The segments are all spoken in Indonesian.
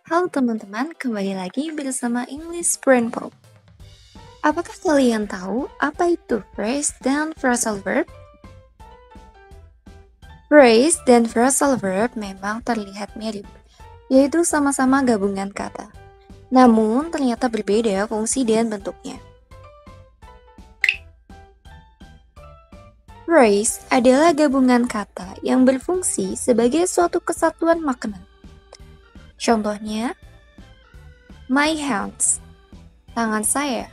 Halo teman-teman, kembali lagi bersama English Brain Pop. Apakah kalian tahu apa itu phrase dan phrasal verb? Phrase dan phrasal verb memang terlihat mirip, yaitu sama-sama gabungan kata. Namun, ternyata berbeda fungsi dan bentuknya. Phrase adalah gabungan kata yang berfungsi sebagai suatu kesatuan makna. Contohnya, my hands, tangan saya.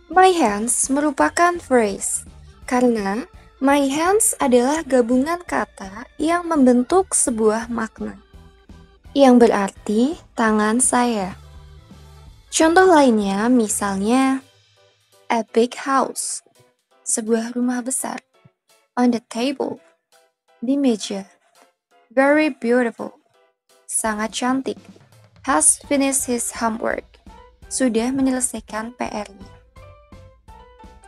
My hands merupakan phrase karena my hands adalah gabungan kata yang membentuk sebuah makna yang berarti tangan saya. Contoh lainnya misalnya a big house, sebuah rumah besar, on the table, di meja, very beautiful, sangat cantik, has finished his homework, sudah menyelesaikan PR-nya.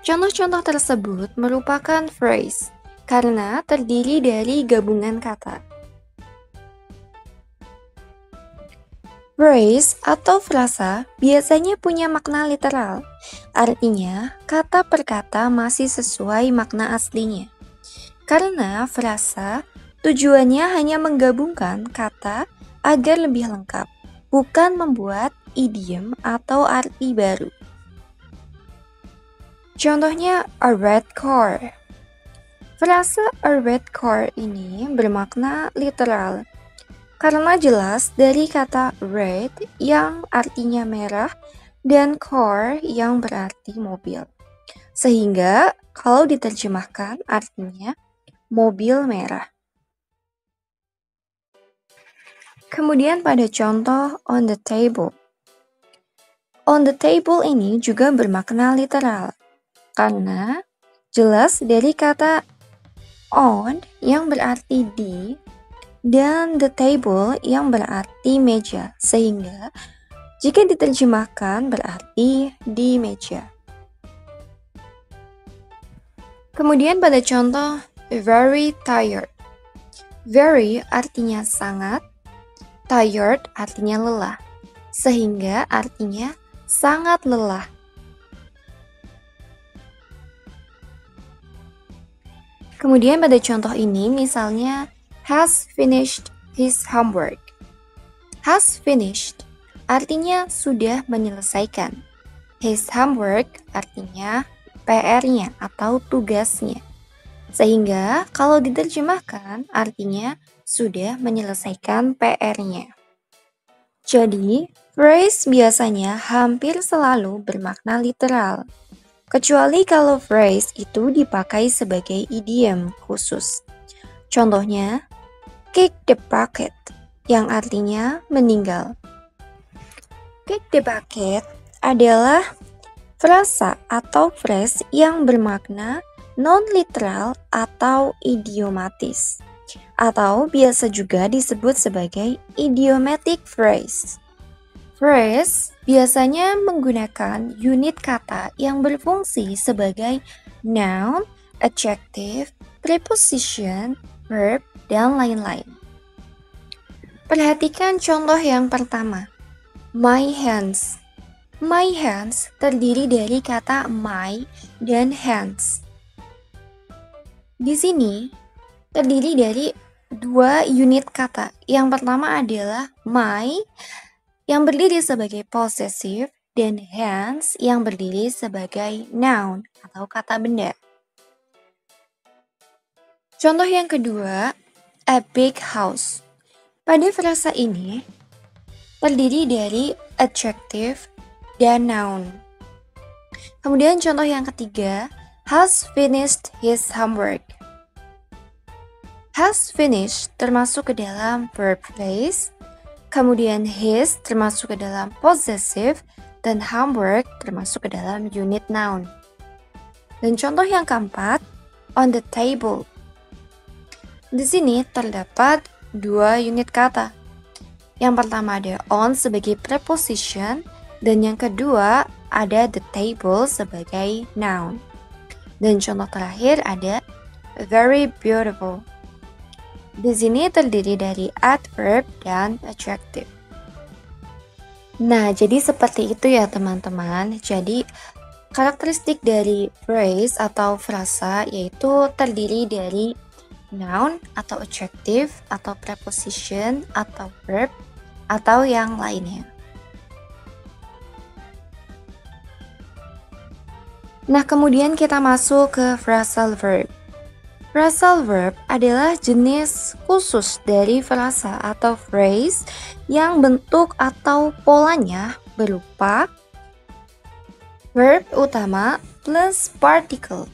Contoh-contoh tersebut merupakan phrase karena terdiri dari gabungan kata. Phrase atau frasa biasanya punya makna literal, artinya kata per kata masih sesuai makna aslinya. Karena frasa tujuannya hanya menggabungkan kata agar lebih lengkap, bukan membuat idiom atau arti baru. Contohnya a red car. Frasa a red car ini bermakna literal karena jelas dari kata red yang artinya merah dan car yang berarti mobil. Sehingga kalau diterjemahkan artinya mobil merah. Kemudian pada contoh on the table. On the table ini juga bermakna literal karena jelas dari kata on yang berarti di dan the table yang berarti meja, sehingga jika diterjemahkan berarti di meja. Kemudian pada contoh very tired. Very artinya sangat, tired artinya lelah, sehingga artinya sangat lelah. Kemudian pada contoh ini misalnya has finished his homework. Has finished artinya sudah menyelesaikan. His homework artinya PR-nya atau tugasnya. Sehingga kalau diterjemahkan artinya sudah menyelesaikan PR-nya. Jadi, phrase biasanya hampir selalu bermakna literal. Kecuali kalau phrase itu dipakai sebagai idiom khusus. Contohnya, kick the bucket, yang artinya meninggal. Kick the bucket adalah frasa atau phrase yang bermakna non-literal atau idiomatis, atau biasa juga disebut sebagai idiomatic phrase. Phrase biasanya menggunakan unit kata yang berfungsi sebagai noun, adjective, preposition, verb, dan lain-lain. Perhatikan contoh yang pertama. My hands. My hands terdiri dari kata my dan hands. Di sini terdiri dari dua unit kata. Yang pertama adalah my yang berdiri sebagai possessive dan hands yang berdiri sebagai noun atau kata benda. Contoh yang kedua, a big house. Pada frasa ini terdiri dari adjective dan noun. Kemudian contoh yang ketiga, has finished his homework. Has finished termasuk ke dalam verb phrase. Kemudian his termasuk ke dalam possessive dan homework termasuk ke dalam unit noun. Dan contoh yang keempat, on the table. Di sini terdapat dua unit kata. Yang pertama ada on sebagai preposition dan yang kedua ada the table sebagai noun. Dan contoh terakhir ada very beautiful. Di sini terdiri dari adverb dan adjective. Nah, jadi seperti itu ya teman-teman. Jadi karakteristik dari phrase atau frasa yaitu terdiri dari noun atau adjective atau preposition atau verb atau yang lainnya. Nah, kemudian kita masuk ke phrasal verb. Phrasal verb adalah jenis khusus dari frasa atau phrase yang bentuk atau polanya berupa verb utama plus particle.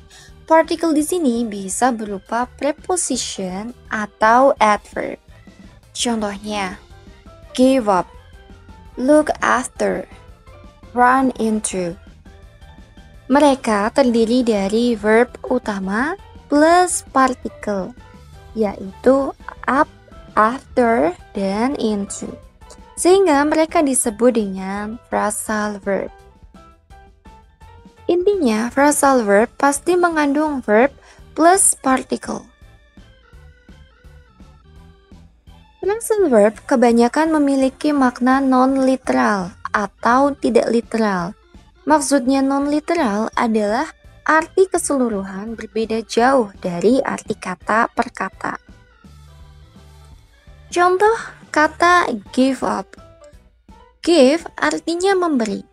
Particle di sini bisa berupa preposition atau adverb. Contohnya, give up, look after, run into. Mereka terdiri dari verb utama plus particle, yaitu up, after, dan into. Sehingga mereka disebut dengan phrasal verb. Intinya, phrasal verb pasti mengandung verb plus particle. Phrasal verb kebanyakan memiliki makna non-literal atau tidak literal. Maksudnya non-literal adalah arti keseluruhan berbeda jauh dari arti kata per kata. Contoh kata give up. Give artinya memberi.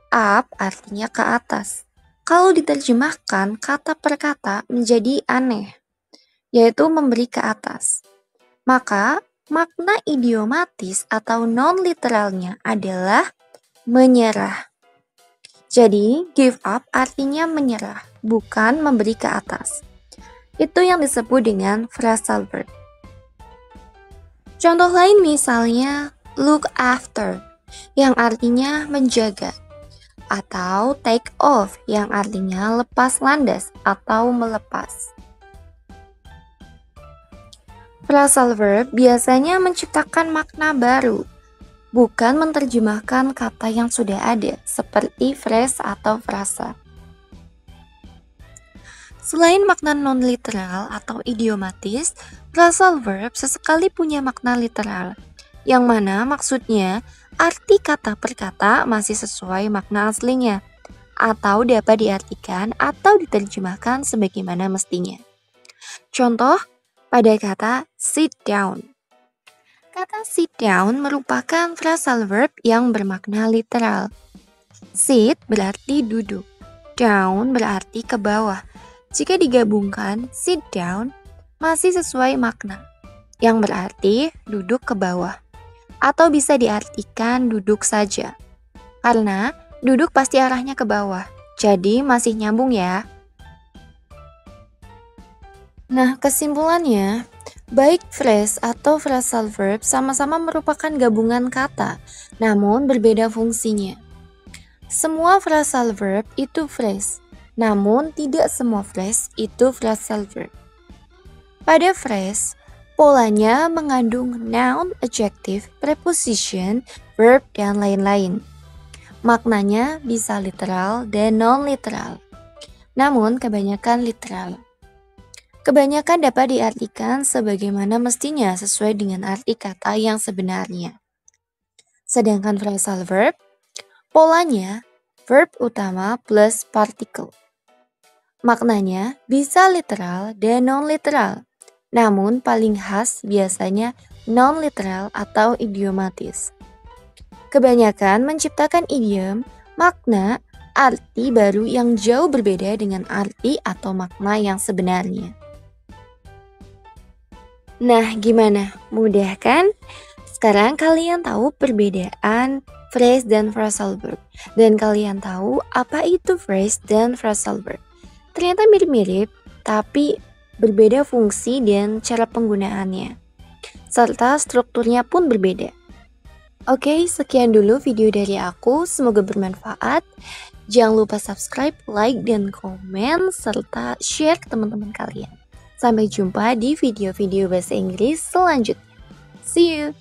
Up artinya ke atas. Kalau diterjemahkan kata per kata menjadi aneh, yaitu memberi ke atas. Maka makna idiomatis atau non-literalnya adalah menyerah. Jadi, give up artinya menyerah, bukan memberi ke atas. Itu yang disebut dengan phrasal verb. Contoh lain misalnya, look after, yang artinya menjaga. Atau take off, yang artinya lepas landas atau melepas. Phrasal verb biasanya menciptakan makna baru, bukan menerjemahkan kata yang sudah ada, seperti phrase atau frasa. Selain makna non-literal atau idiomatis, phrasal verb sesekali punya makna literal, yang mana maksudnya arti kata per kata masih sesuai makna aslinya, atau dapat diartikan atau diterjemahkan sebagaimana mestinya. Contoh, pada kata sit down. Kata sit down merupakan phrasal verb yang bermakna literal. Sit berarti duduk, down berarti ke bawah. Jika digabungkan, sit down masih sesuai makna, yang berarti duduk ke bawah. Atau bisa diartikan duduk saja, karena duduk pasti arahnya ke bawah, jadi masih nyambung ya. Nah, kesimpulannya, baik phrase atau phrasal verb sama-sama merupakan gabungan kata, namun berbeda fungsinya. Semua phrasal verb itu phrase, namun tidak semua phrase itu phrasal verb. Pada phrase, polanya mengandung noun, adjective, preposition, verb, dan lain-lain. Maknanya bisa literal dan non-literal, namun kebanyakan literal. Kebanyakan dapat diartikan sebagaimana mestinya sesuai dengan arti kata yang sebenarnya. Sedangkan phrasal verb, polanya verb utama plus particle. Maknanya bisa literal dan non-literal, namun paling khas biasanya non-literal atau idiomatis. Kebanyakan menciptakan idiom, makna, arti baru yang jauh berbeda dengan arti atau makna yang sebenarnya. Nah, gimana? Mudah kan? Sekarang kalian tahu perbedaan phrase dan phrasal verb. Dan kalian tahu apa itu phrase dan phrasal verb. Ternyata mirip-mirip, tapi berbeda fungsi dan cara penggunaannya. Serta strukturnya pun berbeda. Oke, sekian dulu video dari aku. Semoga bermanfaat. Jangan lupa subscribe, like, dan komen, serta share ke teman-teman kalian. Sampai jumpa di video-video bahasa Inggris selanjutnya. See you!